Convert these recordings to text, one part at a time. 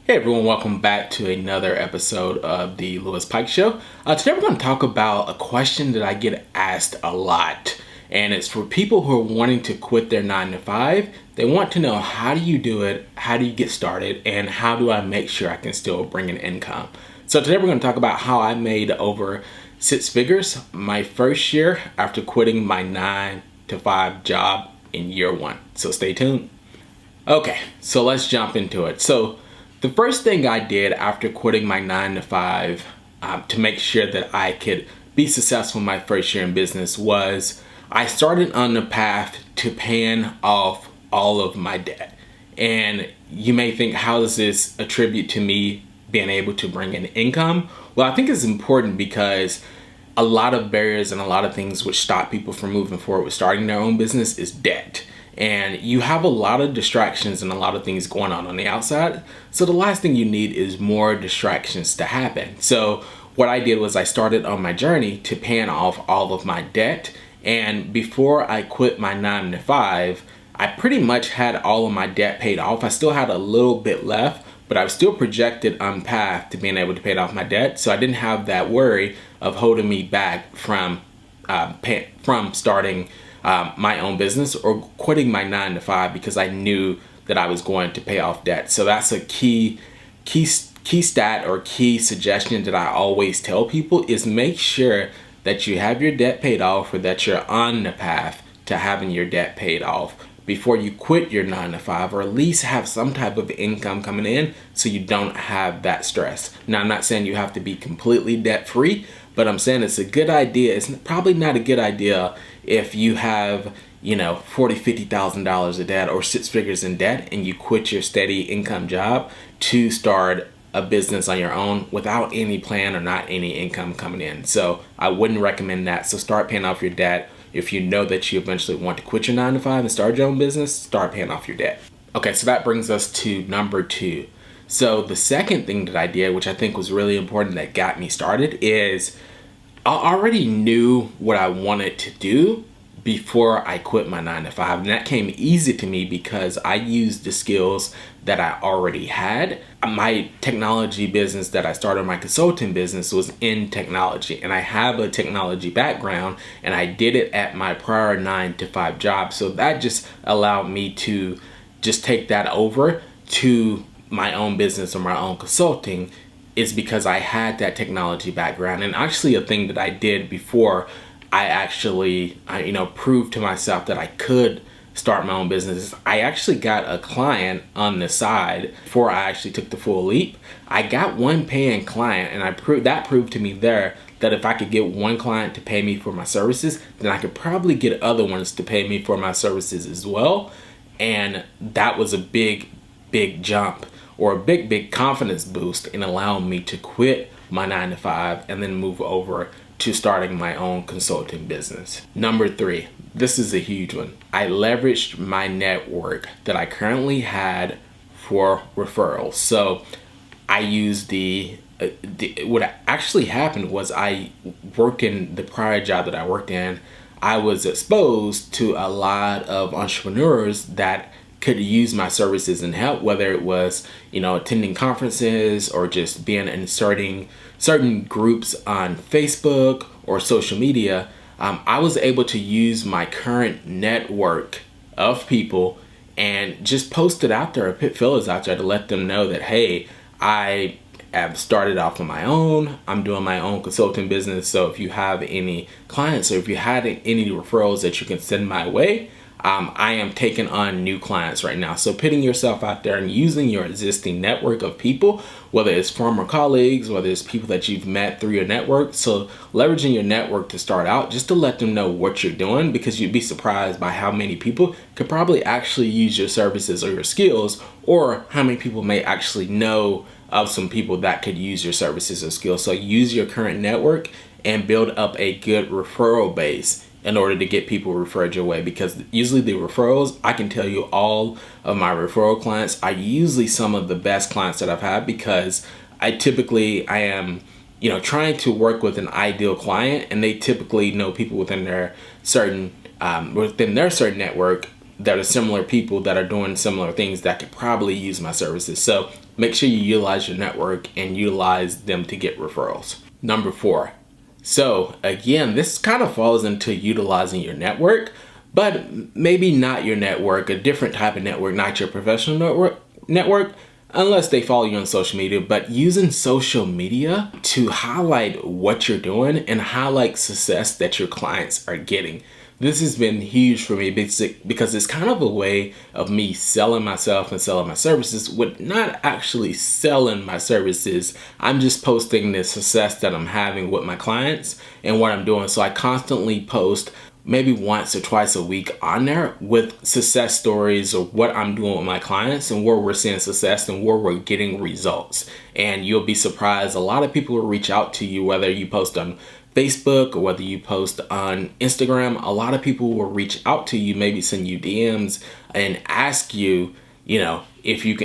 Hey everyone, welcome back to another episode of the Lewis Pike Show. Today we're going to talk about a question that I get asked a lot, and it's for people who are wanting to quit their 9 to 5. They want to know, how do you do it, how do you get started, and how do I make sure I can still bring in income? So today we're going to talk about how I made over 6 figures my first year after quitting my 9 to 5 job in year 1. So stay tuned. Okay, so let's jump into it. So the first thing I did after quitting my 9 to 5 to make sure that I could be successful in my first year in business was I started on the path to paying off all of my debt. And you may think, how does this attribute to me being able to bring in income? Well, I think it's important because a lot of barriers and a lot of things which stop people from moving forward with starting their own business is debt. And you have a lot of distractions and a lot of things going on the outside. So the last thing you need is more distractions to happen. So what I did was I started on my journey to paying off all of my debt. And before I quit my 9 to 5, I pretty much had all of my debt paid off. I still had a little bit left, but I was still projected on path to being able to pay off my debt. So I didn't have that worry of holding me back from starting my own business or quitting my 9 to 5 because I knew that I was going to pay off debt. So that's a key stat or key suggestion that I always tell people is make sure that you have your debt paid off or that you're on the path to having your debt paid off before you quit your 9 to 5, or at least have some type of income coming in so you don't have that stress. Now, I'm not saying you have to be completely debt free, but I'm saying it's a good idea. It's probably not a good idea if you have, $40,000, $50,000 of debt or 6 figures in debt and you quit your steady income job to start a business on your own without any plan or not any income coming in. So I wouldn't recommend that. So start paying off your debt. If you know that you eventually want to quit your 9 to 5 and start your own business, start paying off your debt. Okay, so that brings us to number 2. So the second thing that I did, which I think was really important that got me started, is I already knew what I wanted to do before I quit my 9 to 5. And that came easy to me because I used the skills that I already had. My technology business that I started, my consulting business, was in technology. And I have a technology background and I did it at my prior 9 to 5 job. So that just allowed me to just take that over to my own business or my own consulting, is because I had that technology background. And actually a thing that I did before I proved to myself that I could start my own business, I actually got a client on the side before I actually took the full leap. I got one paying client, and that proved to me there that if I could get one client to pay me for my services, then I could probably get other ones to pay me for my services as well. And that was a big jump, or a big confidence boost in allowing me to quit my 9 to 5 and then move over to starting my own consulting business. Number 3, this is a huge one. I leveraged my network that I currently had for referrals. So I used what actually happened was I worked in the prior job that I worked in. I was exposed to a lot of entrepreneurs that could use my services and help, whether it was, attending conferences or just being inserting certain groups on Facebook or social media. I was able to use my current network of people and just post it out there, or put fillers out there to let them know that, hey, I have started off on my own. I'm doing my own consulting business. So if you have any clients or if you had any referrals that you can send my way, I am taking on new clients right now. So putting yourself out there and using your existing network of people, whether it's former colleagues, whether it's people that you've met through your network. So leveraging your network to start out, just to let them know what you're doing, because you'd be surprised by how many people could probably actually use your services or your skills, or how many people may actually know of some people that could use your services or skills. So use your current network and build up a good referral base in order to get people referred your way, because usually the referrals, I can tell you all of my referral clients are usually some of the best clients that I've had, because I am trying to work with an ideal client, and they typically know people within their certain network that are similar people that are doing similar things that could probably use my services. So make sure you utilize your network and utilize them to get referrals. Number 4. So again, this kind of falls into utilizing your network, but maybe not your network, a different type of network, not your professional network, unless they follow you on social media, but using social media to highlight what you're doing and highlight success that your clients are getting. This has been huge for me because it's kind of a way of me selling myself and selling my services with not actually selling my services. I'm just posting the success that I'm having with my clients and what I'm doing. So I constantly post maybe once or twice a week on there with success stories or what I'm doing with my clients and where we're seeing success and where we're getting results. And you'll be surprised, a lot of people will reach out to you, whether you post on Facebook or whether you post on Instagram. A lot of people will reach out to you, maybe send you DMs and ask you, if you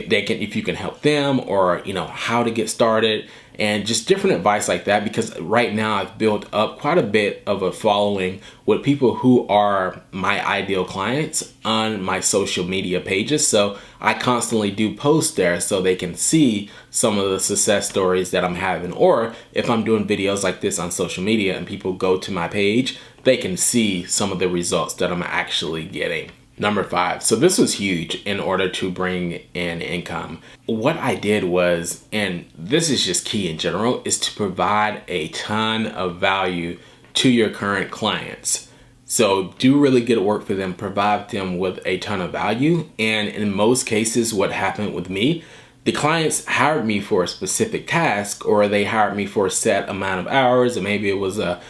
can help them, or how to get started, and just different advice like that. Because right now I've built up quite a bit of a following with people who are my ideal clients on my social media pages. So I constantly do post there so they can see some of the success stories that I'm having. Or if I'm doing videos like this on social media and people go to my page, they can see some of the results that I'm actually getting. Number 5. So this was huge in order to bring in income. What I did was, and this is just key in general, is to provide a ton of value to your current clients. So do really good work for them, provide them with a ton of value. And in most cases, what happened with me, the clients hired me for a specific task, or they hired me for a set amount of hours, or maybe it was a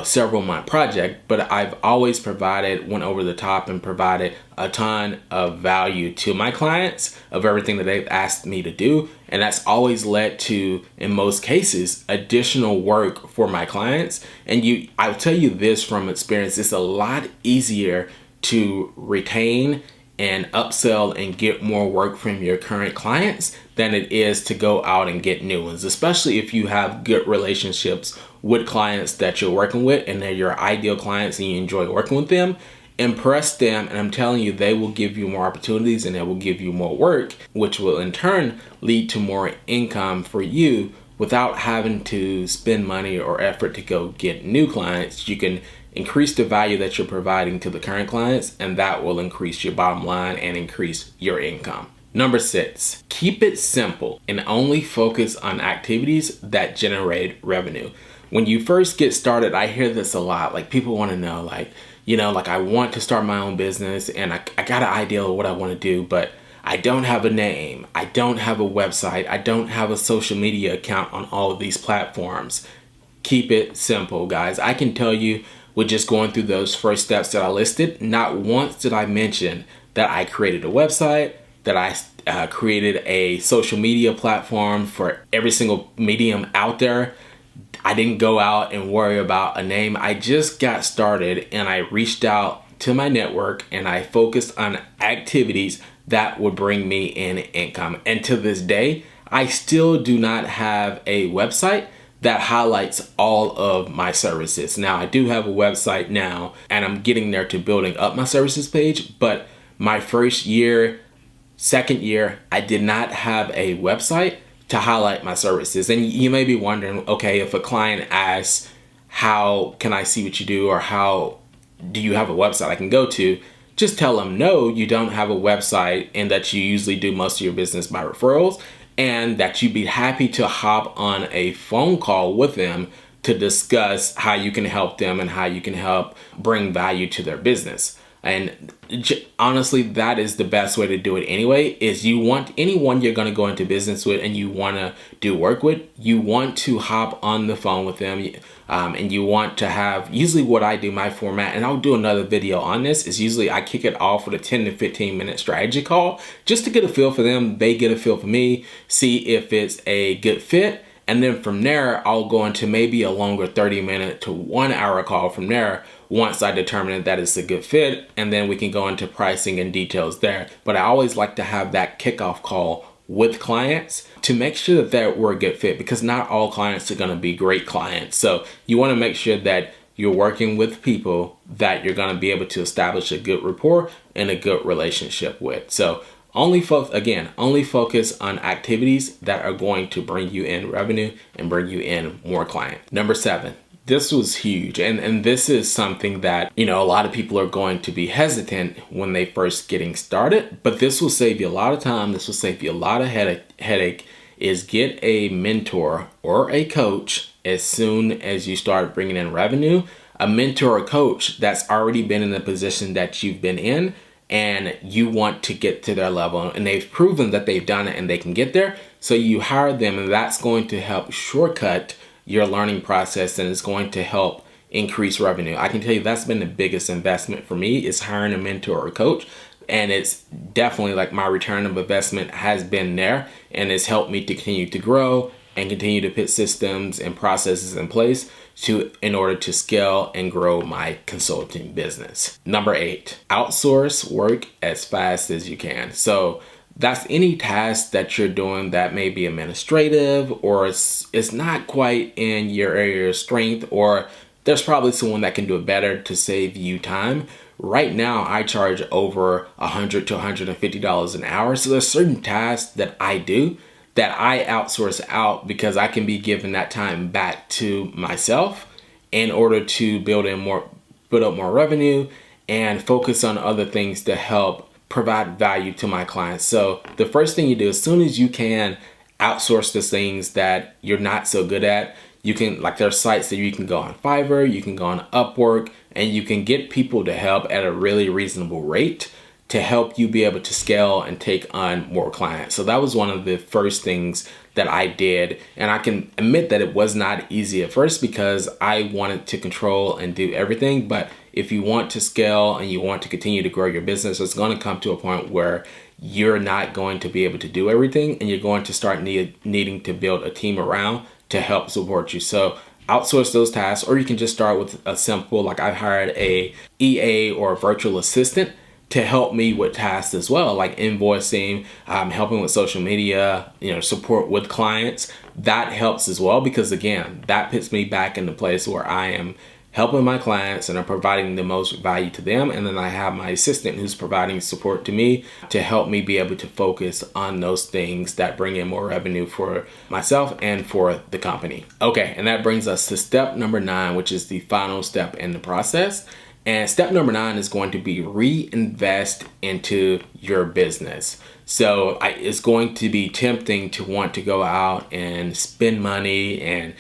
several month project, but I've always went over the top and provided a ton of value to my clients of everything that they've asked me to do. And that's always led to, in most cases, additional work for my clients. And I'll tell you this from experience, it's a lot easier to retain and upsell and get more work from your current clients than it is to go out and get new ones, especially if you have good relationships with clients that you're working with and they're your ideal clients and you enjoy working with them. Impress them, and I'm telling you, they will give you more opportunities and they will give you more work, which will in turn lead to more income for you without having to spend money or effort to go get new clients. You can increase the value that you're providing to the current clients, and that will increase your bottom line and increase your income. Number 6, keep it simple and only focus on activities that generate revenue. When you first get started, I hear this a lot. Like, people want to know, I want to start my own business and I got an idea of what I want to do, but I don't have a name. I don't have a website. I don't have a social media account on all of these platforms. Keep it simple, guys. I can tell you, with just going through those first steps that I listed, not once did I mention that I created a website, that I created a social media platform for every single medium out there. I didn't go out and worry about a name. I just got started and I reached out to my network and I focused on activities that would bring me in income. And to this day, I still do not have a website that highlights all of my services. Now, I do have a website now and I'm getting there to building up my services page, but my first year, second year, I did not have a website to highlight my services. And you may be wondering, okay, if a client asks, how can I see what you do, or how do you have a website I can go to? Just tell them, no, you don't have a website, and that you usually do most of your business by referrals, and that you'd be happy to hop on a phone call with them to discuss how you can help them and how you can help bring value to their business. And honestly, that is the best way to do it anyway, is you want anyone you're going to go into business with and you want to do work with, you want to hop on the phone with them, and you want to have, usually what I do, my format, and I'll do another video on this, is usually I kick it off with a 10 to 15 minute strategy call just to get a feel for them, they get a feel for me, see if it's a good fit. And then from there, I'll go into maybe a longer 30-minute to 1 hour call from there once I determine that it's a good fit. And then we can go into pricing and details there. But I always like to have that kickoff call with clients to make sure that we're a good fit, because not all clients are going to be great clients. So you want to make sure that you're working with people that you're going to be able to establish a good rapport and a good relationship with. So only focus on activities that are going to bring you in revenue and bring you in more clients. Number 7. This was huge. And this is something that, a lot of people are going to be hesitant when they first getting started, but this will save you a lot of time. This will save you a lot of headache is get a mentor or a coach as soon as you start bringing in revenue. A mentor or coach that's already been in the position that you've been in and you want to get to their level, and they've proven that they've done it and they can get there. So you hire them, and that's going to help shortcut your learning process, and it's going to help increase revenue. I can tell you that's been the biggest investment for me, is hiring a mentor or coach. And it's definitely like my return of investment has been there, and it's helped me to continue to grow and continue to put systems and processes in place in order to scale and grow my consulting business. Number 8, outsource work as fast as you can. So that's any task that you're doing that may be administrative, or it's not quite in your area of strength, or there's probably someone that can do it better to save you time. Right now, I charge over $100 to $150 an hour. So there's certain tasks that I do that I outsource out because I can be given that time back to myself in order to build up more revenue and focus on other things to help provide value to my clients. So the first thing you do, as soon as you can, outsource the things that you're not so good at. You can, like, there's sites that you can go on Fiverr, you can go on Upwork, and you can get people to help at a really reasonable rate to help you be able to scale and take on more clients. So that was one of the first things that I did. And I can admit that it was not easy at first because I wanted to control and do everything. But if you want to scale and you want to continue to grow your business, it's going to come to a point where you're not going to be able to do everything, and you're going to start needing to build a team around to help support you. So outsource those tasks, or you can just start with a simple, like I hired a EA or a virtual assistant to help me with tasks as well, like invoicing, helping with social media, support with clients. That helps as well, because again, that puts me back in the place where I am helping my clients and I'm providing the most value to them. And then I have my assistant who's providing support to me to help me be able to focus on those things that bring in more revenue for myself and for the company. Okay, and that brings us to step number 9, which is the final step in the process. And step number 9 is going to be reinvest into your business. So it's going to be tempting to want to go out and spend money and,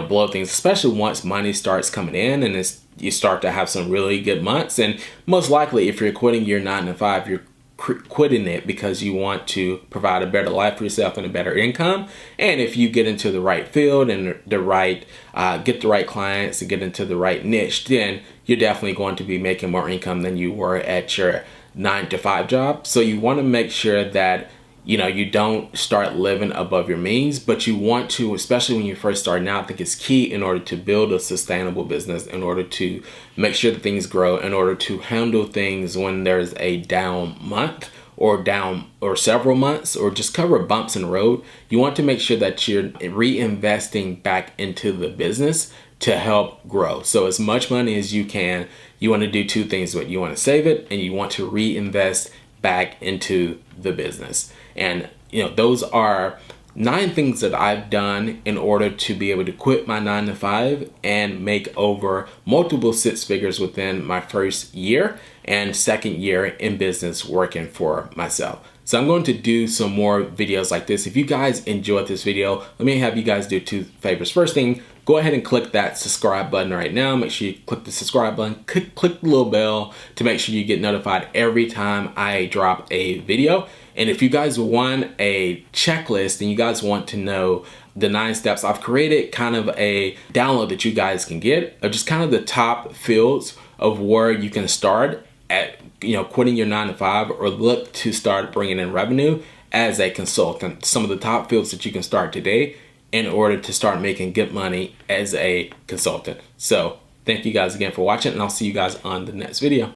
blow things, especially once money starts coming in and you start to have some really good months. And most likely, if you're quitting your 9-to-5, you're quitting it because you want to provide a better life for yourself and a better income. And if you get into the right field and get the right clients and get into the right niche, then you're definitely going to be making more income than you were at your 9-to-5 job. So you want to make sure that you don't start living above your means, but you want to, especially when you're first starting out, I think it's key in order to build a sustainable business, in order to make sure that things grow, in order to handle things when there's a down month or several months, or just cover bumps in the road. You want to make sure that you're reinvesting back into the business to help grow. So as much money as you can, you want to do 2 things with it. You want to save it, and you want to reinvest back into the business. And those are 9 things that I've done in order to be able to quit my 9-to-5 and make over multiple 6 figures within my first year and second year in business working for myself. So I'm going to do some more videos like this. If you guys enjoyed this video, let me have you guys do 2 favors. First thing, go ahead and click that subscribe button right now. Make sure you click the subscribe button, click the little bell to make sure you get notified every time I drop a video. And if you guys want a checklist and you guys want to know the 9 steps, I've created kind of a download that you guys can get of just kind of the top fields of where you can start at, quitting your 9-to-5 or look to start bringing in revenue as a consultant. Some of the top fields that you can start today in order to start making good money as a consultant. So thank you guys again for watching, and I'll see you guys on the next video.